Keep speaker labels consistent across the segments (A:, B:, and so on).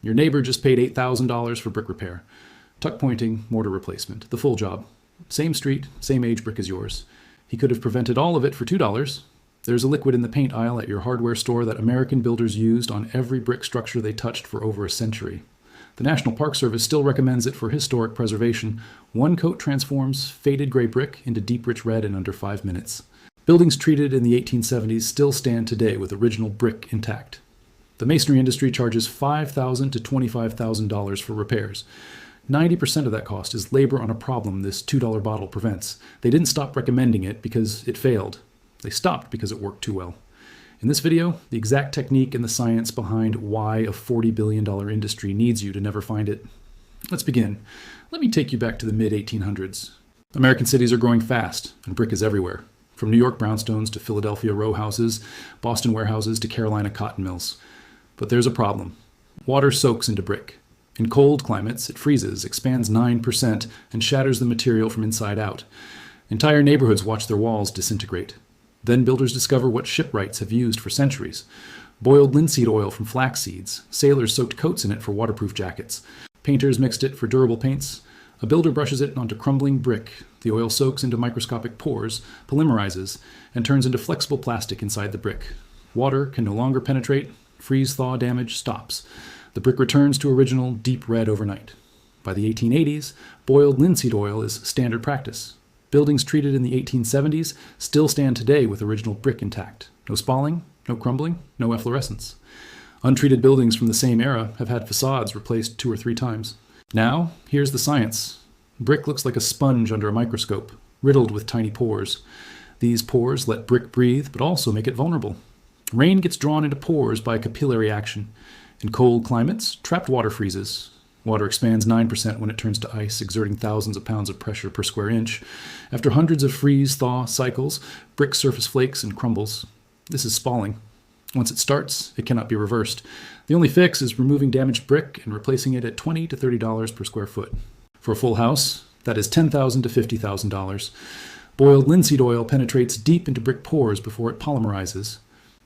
A: Your neighbor just paid $8,000 for brick repair. Tuck pointing, mortar replacement, the full job. Same street, same age brick as yours. He could have prevented all of it for $2. There's a liquid in the paint aisle at your hardware store that American builders used on every brick structure they touched for over a century. The National Park Service still recommends it for historic preservation. One coat transforms faded gray brick into deep rich red in under 5 minutes. Buildings treated in the 1870s still stand today with original brick intact. The masonry industry charges $5,000 to $25,000 for repairs. 90% of that cost is labor on a problem this $2 bottle prevents. They didn't stop recommending it because it failed. They stopped because it worked too well. In this video, the exact technique and the science behind why a $40 billion industry needs you to never find it. Let's begin. Let me take you back to the mid-1800s. American cities are growing fast, and brick is everywhere. From New York brownstones to Philadelphia row houses, Boston warehouses to Carolina cotton mills. But there's a problem. Water soaks into brick. In cold climates, it freezes, expands 9%, and shatters the material from inside out. Entire neighborhoods watch their walls disintegrate. Then builders discover what shipwrights have used for centuries. Boiled linseed oil from flax seeds. Sailors soaked coats in it for waterproof jackets. Painters mixed it for durable paints. A builder brushes it onto crumbling brick. The oil soaks into microscopic pores, polymerizes, and turns into flexible plastic inside the brick. Water can no longer penetrate. Freeze-thaw damage stops. The brick returns to original deep red overnight. By the 1880s, boiled linseed oil is standard practice. Buildings treated in the 1870s still stand today with original brick intact. No spalling, no crumbling, no efflorescence. Untreated buildings from the same era have had facades replaced 2 or 3 times. Now, here's the science. Brick looks like a sponge under a microscope, riddled with tiny pores. These pores let brick breathe, but also make it vulnerable. Rain gets drawn into pores by capillary action. In cold climates, trapped water freezes. Water expands 9% when it turns to ice, exerting thousands of pounds of pressure per square inch. After hundreds of freeze-thaw cycles, brick surface flakes and crumbles. This is spalling. Once it starts, it cannot be reversed. The only fix is removing damaged brick and replacing it at $20 to $30 per square foot. For a full house, that is $10,000 to $50,000. Boiled linseed oil penetrates deep into brick pores before it polymerizes.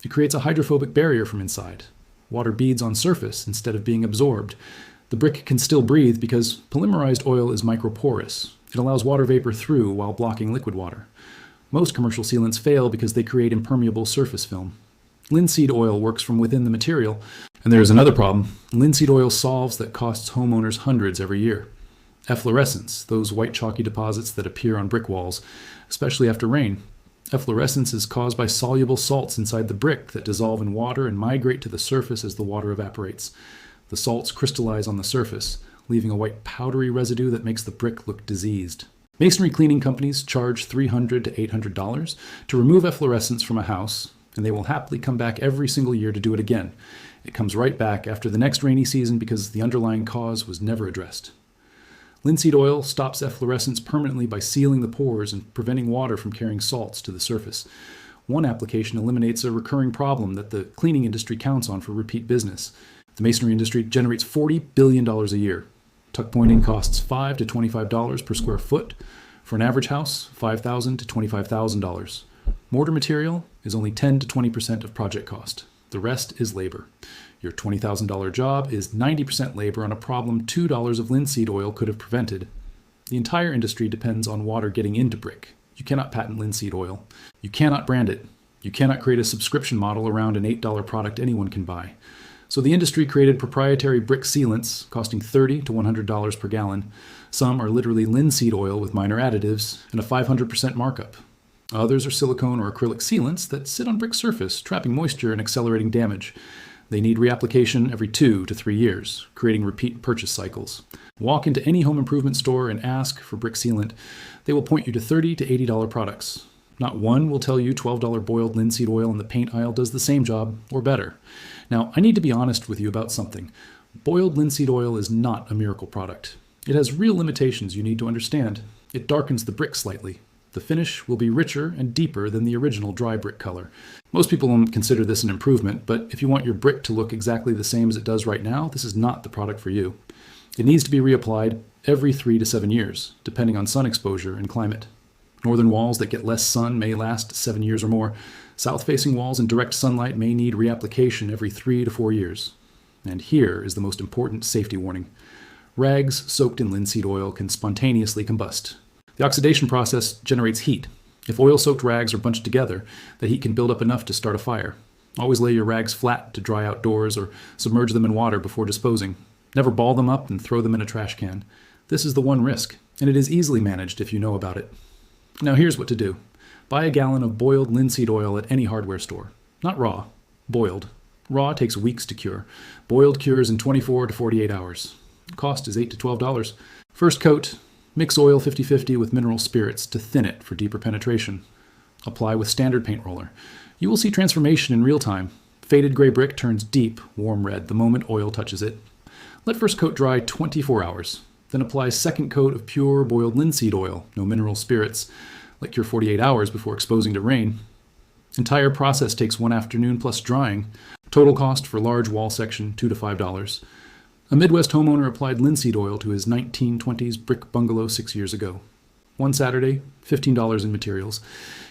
A: It creates a hydrophobic barrier from inside. Water beads on surface instead of being absorbed. The brick can still breathe because polymerized oil is microporous. It allows water vapor through while blocking liquid water. Most commercial sealants fail because they create impermeable surface film. Linseed oil works from within the material. And there is another problem. Linseed oil solves that costs homeowners hundreds every year. Efflorescence, those white chalky deposits that appear on brick walls, especially after rain. Efflorescence is caused by soluble salts inside the brick that dissolve in water and migrate to the surface as the water evaporates. The salts crystallize on the surface, leaving a white powdery residue that makes the brick look diseased. Masonry cleaning companies charge $300 to $800 to remove efflorescence from a house, and they will happily come back every single year to do it again. It comes right back after the next rainy season because the underlying cause was never addressed. Linseed oil stops efflorescence permanently by sealing the pores and preventing water from carrying salts to the surface. One application eliminates a recurring problem that the cleaning industry counts on for repeat business. The masonry industry generates $40 billion a year. Tuck pointing costs $5 to $25 per square foot. For an average house, $5,000 to $25,000. Mortar material is only 10 to 20% of project cost. The rest is labor. Your $20,000 job is 90% labor on a problem $2 of linseed oil could have prevented. The entire industry depends on water getting into brick. You cannot patent linseed oil. You cannot brand it. You cannot create a subscription model around an $8 product anyone can buy. So the industry created proprietary brick sealants costing $30 to $100 per gallon. Some are literally linseed oil with minor additives and a 500% markup. Others are silicone or acrylic sealants that sit on brick surface, trapping moisture and accelerating damage. They need reapplication every 2 to 3 years, creating repeat purchase cycles. Walk into any home improvement store and ask for brick sealant. They will point you to $30 to $80 products. Not one will tell you $12 boiled linseed oil in the paint aisle does the same job or better. Now, I need to be honest with you about something. Boiled linseed oil is not a miracle product. It has real limitations you need to understand. It darkens the brick slightly. The finish will be richer and deeper than the original dry brick color. Most people won't consider this an improvement, but if you want your brick to look exactly the same as it does right now, this is not the product for you. It needs to be reapplied every 3 to 7 years, depending on sun exposure and climate. Northern walls that get less sun may last 7 years or more. South-facing walls in direct sunlight may need reapplication every 3 to 4 years. And here is the most important safety warning. Rags soaked in linseed oil can spontaneously combust. The oxidation process generates heat. If oil-soaked rags are bunched together, the heat can build up enough to start a fire. Always lay your rags flat to dry outdoors or submerge them in water before disposing. Never ball them up and throw them in a trash can. This is the one risk, and it is easily managed if you know about it. Now here's what to do. Buy a gallon of boiled linseed oil at any hardware store. Not raw, boiled. Raw takes weeks to cure. Boiled cures in 24 to 48 hours. Cost is $8 to $12. First coat, mix oil 50-50 with mineral spirits to thin it for deeper penetration. Apply with standard paint roller. You will see transformation in real time. Faded gray brick turns deep, warm red the moment oil touches it. Let first coat dry 24 hours. Then apply second coat of pure boiled linseed oil, no mineral spirits. Let cure 48 hours before exposing to rain. Entire process takes 1 afternoon plus drying. Total cost for large wall section, $2 to $5. A Midwest homeowner applied linseed oil to his 1920s brick bungalow 6 years ago. One Saturday, $15 in materials.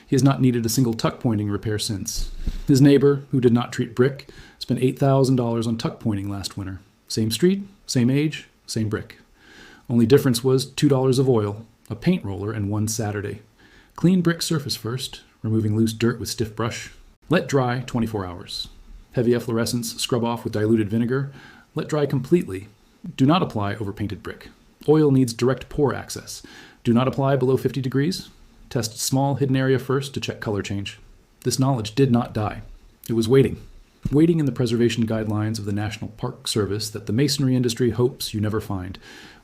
A: He has not needed a single tuck pointing repair since. His neighbor, who did not treat brick, spent $8,000 on tuck pointing last winter. Same street, same age, same brick. Only difference was $2 of oil, a paint roller, and 1 Saturday. Clean brick surface first, removing loose dirt with stiff brush. Let dry 24 hours. Heavy efflorescence, scrub off with diluted vinegar. Let dry completely. Do not apply over painted brick. Oil needs direct pour access. Do not apply below 50 degrees. Test small hidden area first to check color change. This knowledge did not die. It was waiting in the preservation guidelines of the National Park Service that the masonry industry hopes you never find,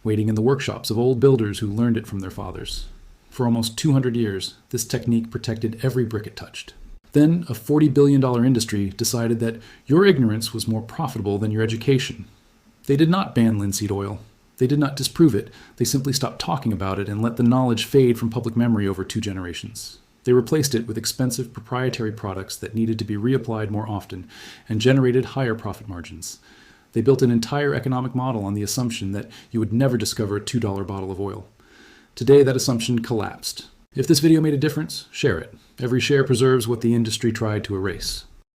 A: waiting in the workshops of old builders who learned it from their fathers. For almost 200 years, this technique protected every brick it touched. Then a $40 billion industry decided that your ignorance was more profitable than your education. They did not ban linseed oil. They did not disprove it. They simply stopped talking about it and let the knowledge fade from public memory over 2 generations. They replaced it with expensive proprietary products that needed to be reapplied more often and generated higher profit margins. They built an entire economic model on the assumption that you would never discover a $2 bottle of oil. Today, that assumption collapsed. If this video made a difference, share it. Every share preserves what the industry tried to erase.